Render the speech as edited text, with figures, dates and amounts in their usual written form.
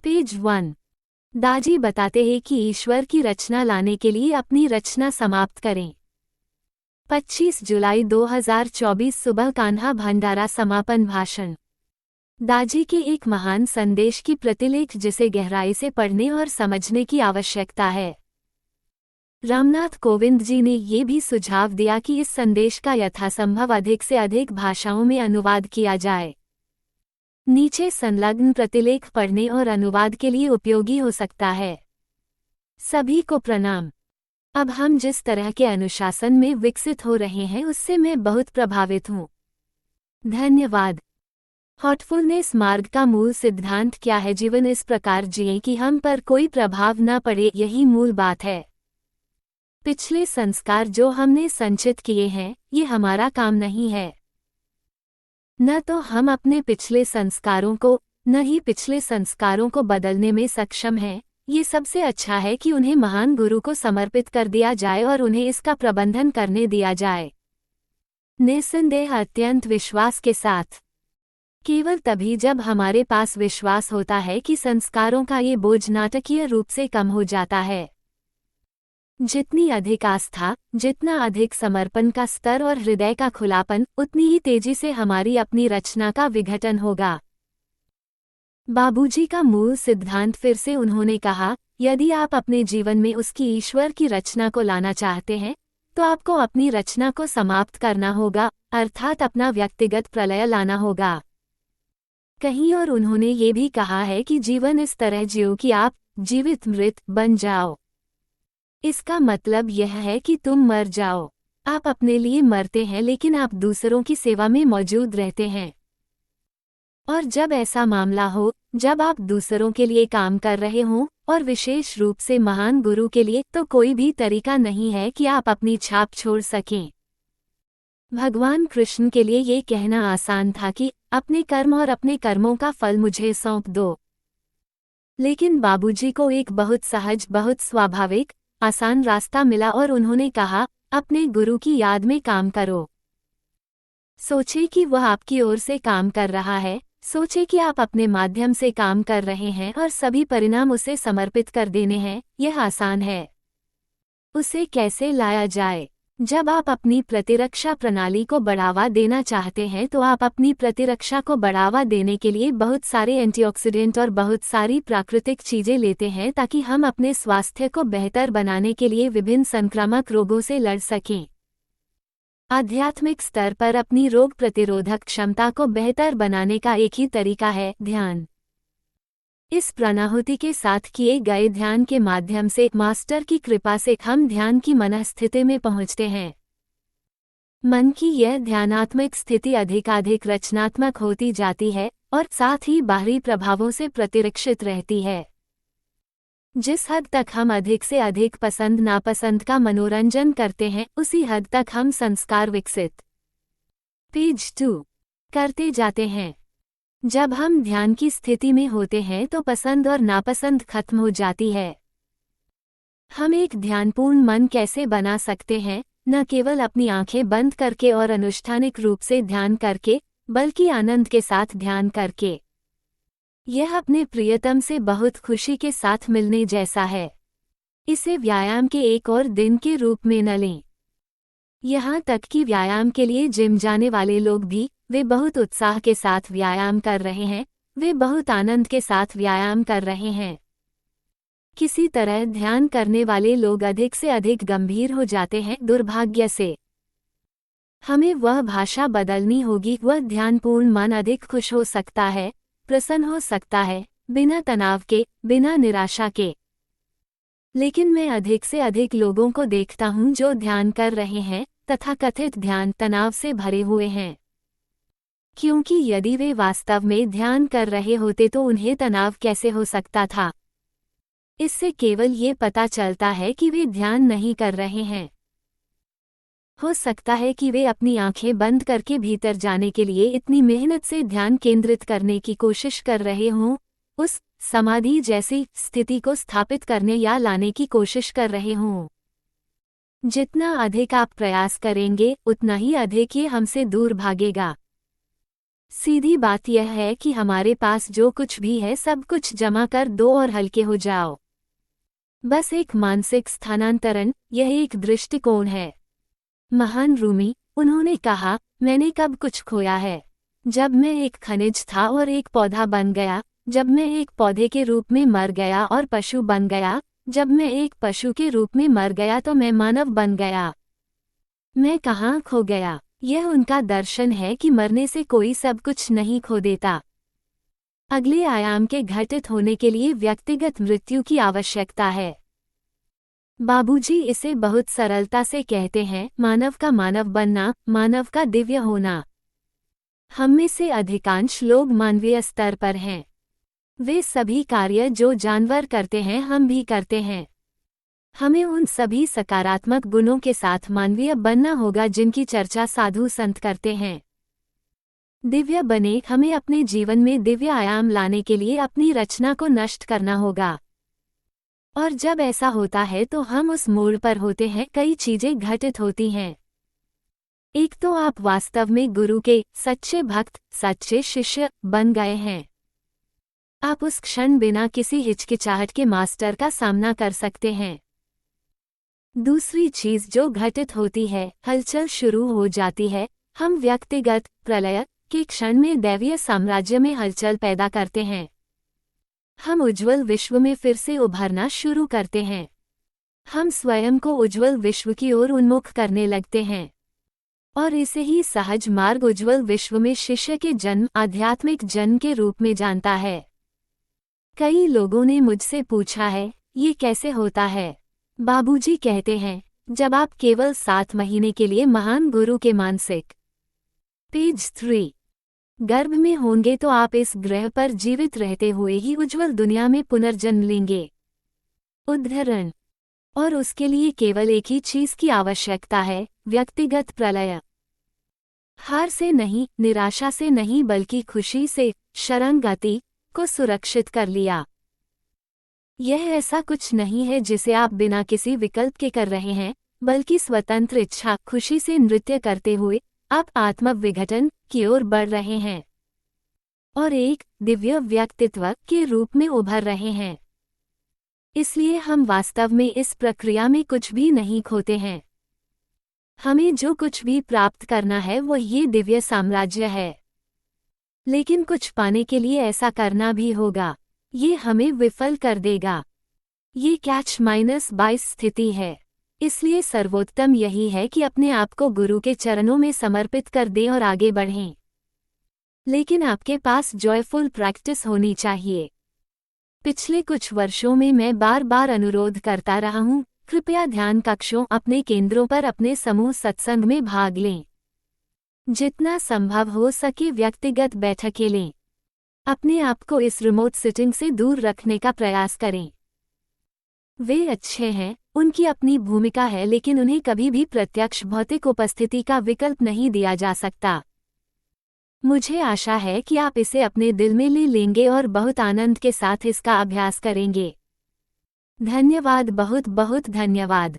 Page 1। दाजी बताते हैं कि ईश्वर की रचना लाने के लिए अपनी रचना समाप्त करें। 25 जुलाई 2024 सुबह कान्हा भंडारा समापन भाषण। दाजी के एक महान संदेश की प्रतिलेख जिसे गहराई से पढ़ने और समझने की आवश्यकता है। रामनाथ कोविंद जी ने ये भी सुझाव दिया कि इस संदेश का यथासंभव अधिक से अधिक भाषाओं में अनुवाद किया जाए। नीचे संलग्न प्रतिलेख पढ़ने और अनुवाद के लिए उपयोगी हो सकता है। सभी को प्रणाम। अब हम जिस तरह के अनुशासन में विकसित हो रहे हैं उससे मैं बहुत प्रभावित हूँ। धन्यवाद। हॉटफुलनेस मार्ग का मूल सिद्धांत क्या है? जीवन इस प्रकार जिए कि हम पर कोई प्रभाव न पड़े, यही मूल बात है। पिछले संस्कार जो हमने संचित किए हैं, ये हमारा काम नहीं है। न तो हम अपने पिछले संस्कारों को, न ही पिछले संस्कारों को बदलने में सक्षम हैं। ये सबसे अच्छा है कि उन्हें महान गुरु को समर्पित कर दिया जाए और उन्हें इसका प्रबंधन करने दिया जाए, निस्संदेह अत्यंत विश्वास के साथ। केवल तभी जब हमारे पास विश्वास होता है कि संस्कारों का ये बोझ नाटकीय रूप से कम हो जाता है। जितनी अधिक आस्था, जितना अधिक समर्पण का स्तर और हृदय का खुलापन, उतनी ही तेजी से हमारी अपनी रचना का विघटन होगा। बाबूजी का मूल सिद्धांत फिर से उन्होंने कहा, यदि आप अपने जीवन में उसकी ईश्वर की रचना को लाना चाहते हैं तो आपको अपनी रचना को समाप्त करना होगा, अर्थात अपना व्यक्तिगत प्रलय लाना होगा। कहीं और उन्होंने ये भी कहा है कि जीवन इस तरह जियो कि आप जीवित मृत बन जाओ। इसका मतलब यह है कि तुम मर जाओ। आप अपने लिए मरते हैं लेकिन आप दूसरों की सेवा में मौजूद रहते हैं। और जब ऐसा मामला हो, जब आप दूसरों के लिए काम कर रहे हों, और विशेष रूप से महान गुरु के लिए, तो कोई भी तरीका नहीं है कि आप अपनी छाप छोड़ सकें। भगवान कृष्ण के लिए ये कहना आसान था कि अपने कर्म और अपने कर्मों का फल मुझे सौंप दो। लेकिन बाबूजी को एक बहुत सहज, बहुत स्वाभाविक, आसान रास्ता मिला और उन्होंने कहा, अपने गुरु की याद में काम करो। सोचिए कि वह आपकी ओर से काम कर रहा है, सोचिए कि आप अपने माध्यम से काम कर रहे हैं और सभी परिणाम उसे समर्पित कर देने हैं। यह आसान है। उसे कैसे लाया जाए? जब आप अपनी प्रतिरक्षा प्रणाली को बढ़ावा देना चाहते हैं तो आप अपनी प्रतिरक्षा को बढ़ावा देने के लिए बहुत सारे एंटीऑक्सीडेंट और बहुत सारी प्राकृतिक चीजें लेते हैं ताकि हम अपने स्वास्थ्य को बेहतर बनाने के लिए विभिन्न संक्रामक रोगों से लड़ सकें। आध्यात्मिक स्तर पर अपनी रोग प्रतिरोधक क्षमता को बेहतर बनाने का एक ही तरीका है ध्यान। इस प्राणाहुति के साथ किए गए ध्यान के माध्यम से मास्टर की कृपा से हम ध्यान की मनस्थिति में पहुंचते हैं। मन की यह ध्यानात्मक स्थिति अधिकाधिक रचनात्मक होती जाती है और साथ ही बाहरी प्रभावों से प्रतिरक्षित रहती है। जिस हद तक हम अधिक से अधिक पसंद नापसंद का मनोरंजन करते हैं, उसी हद तक हम संस्कार विकसित पेज 2 करते जाते हैं। जब हम ध्यान की स्थिति में होते हैं तो पसंद और नापसंद खत्म हो जाती है। हम एक ध्यानपूर्ण मन कैसे बना सकते हैं? न केवल अपनी आंखें बंद करके और अनुष्ठानिक रूप से ध्यान करके, बल्कि आनंद के साथ ध्यान करके। यह अपने प्रियतम से बहुत खुशी के साथ मिलने जैसा है। इसे व्यायाम के एक और दिन के रूप में न लें। यहाँ तक कि व्यायाम के लिए जिम जाने वाले लोग भी, वे बहुत उत्साह के साथ व्यायाम कर रहे हैं, वे बहुत आनंद के साथ व्यायाम कर रहे हैं। किसी तरह ध्यान करने वाले लोग अधिक से अधिक गंभीर हो जाते हैं, दुर्भाग्य से। हमें वह भाषा बदलनी होगी। वह ध्यानपूर्ण मन अधिक खुश हो सकता है, प्रसन्न हो सकता है, बिना तनाव के, बिना निराशा के। लेकिन मैं अधिक से अधिक लोगों को देखता हूं जो ध्यान कर रहे हैं, तथाकथित ध्यान तनाव से भरे हुए हैं। क्योंकि यदि वे वास्तव में ध्यान कर रहे होते तो उन्हें तनाव कैसे हो सकता था? इससे केवल ये पता चलता है कि वे ध्यान नहीं कर रहे हैं। हो सकता है कि वे अपनी आंखें बंद करके भीतर जाने के लिए इतनी मेहनत से ध्यान केंद्रित करने की कोशिश कर रहे हों, उस समाधि जैसी स्थिति को स्थापित करने या लाने की कोशिश कर रहे हों। जितना अधिक आप प्रयास करेंगे, उतना ही अधिक ये हमसे दूर भागेगा। सीधी बात यह है कि हमारे पास जो कुछ भी है सब कुछ जमा कर दो और हल्के हो जाओ। बस एक मानसिक स्थानांतरण, यह एक दृष्टिकोण है। महान रूमी, उन्होंने कहा, मैंने कब कुछ खोया है? जब मैं एक खनिज था और एक पौधा बन गया, जब मैं एक पौधे के रूप में मर गया और पशु बन गया, जब मैं एक पशु के रूप में मर गया तो मैं मानव बन गया। मैं कहाँ खो गया? यह उनका दर्शन है कि मरने से कोई सब कुछ नहीं खो देता। अगले आयाम के घटित होने के लिए व्यक्तिगत मृत्यु की आवश्यकता है। बाबूजी इसे बहुत सरलता से कहते हैं, मानव का मानव बनना, मानव का दिव्य होना। हम में से अधिकांश लोग मानवीय स्तर पर हैं। वे सभी कार्य जो जानवर करते हैं हम भी करते हैं। हमें उन सभी सकारात्मक गुणों के साथ मानवीय बनना होगा जिनकी चर्चा साधु संत करते हैं। दिव्य बने, हमें अपने जीवन में दिव्य आयाम लाने के लिए अपनी रचना को नष्ट करना होगा। और जब ऐसा होता है तो हम उस मोड़ पर होते हैं, कई चीजें घटित होती हैं। एक तो आप वास्तव में गुरु के सच्चे भक्त, सच्चे शिष्य बन गए हैं। आप उस क्षण बिना किसी हिचकिचाहट के मास्टर का सामना कर सकते हैं। दूसरी चीज जो घटित होती है, हलचल शुरू हो जाती है। हम व्यक्तिगत प्रलय के क्षण में दैवीय साम्राज्य में हलचल पैदा करते हैं। हम उज्ज्वल विश्व में फिर से उभरना शुरू करते हैं। हम स्वयं को उज्ज्वल विश्व की ओर उन्मुख करने लगते हैं। और इसे ही सहज मार्ग उज्ज्वल विश्व में शिष्य के जन्म, आध्यात्मिक जन्म के रूप में जानता है। कई लोगों ने मुझसे पूछा है, ये कैसे होता है? बाबूजी कहते हैं, जब आप केवल 7 महीने के लिए महान गुरु के मानसिक पेज 3 गर्भ में होंगे तो आप इस ग्रह पर जीवित रहते हुए ही उज्ज्वल दुनिया में पुनर्जन्म लेंगे। उद्धरण। और उसके लिए केवल एक ही चीज की आवश्यकता है, व्यक्तिगत प्रलय। हार से नहीं, निराशा से नहीं, बल्कि खुशी से शरणागति को सुरक्षित कर लिया। यह ऐसा कुछ नहीं है जिसे आप बिना किसी विकल्प के कर रहे हैं, बल्कि स्वतंत्र इच्छा, खुशी से नृत्य करते हुए आप आत्म विघटन की ओर बढ़ रहे हैं और एक दिव्य व्यक्तित्व के रूप में उभर रहे हैं। इसलिए हम वास्तव में इस प्रक्रिया में कुछ भी नहीं खोते हैं। हमें जो कुछ भी प्राप्त करना है वो ये दिव्य साम्राज्य है। लेकिन कुछ पाने के लिए ऐसा करना भी होगा। ये हमें विफल कर देगा। ये कैच-22 स्थिति है। इसलिए सर्वोत्तम यही है कि अपने आप को गुरु के चरणों में समर्पित कर दें और आगे बढ़ें। लेकिन आपके पास जॉयफुल प्रैक्टिस होनी चाहिए। पिछले कुछ वर्षों में मैं बार बार अनुरोध करता रहा हूँ, कृपया ध्यान कक्षों, अपने केंद्रों पर अपने समूह सत्संग में भाग लें। जितना संभव हो सके व्यक्तिगत बैठकें लें। अपने आप को इस रिमोट सिटिंग से दूर रखने का प्रयास करें। वे अच्छे हैं, उनकी अपनी भूमिका है, लेकिन उन्हें कभी भी प्रत्यक्ष भौतिक उपस्थिति का विकल्प नहीं दिया जा सकता। मुझे आशा है कि आप इसे अपने दिल में ले लेंगे और बहुत आनंद के साथ इसका अभ्यास करेंगे। धन्यवाद, बहुत बहुत धन्यवाद।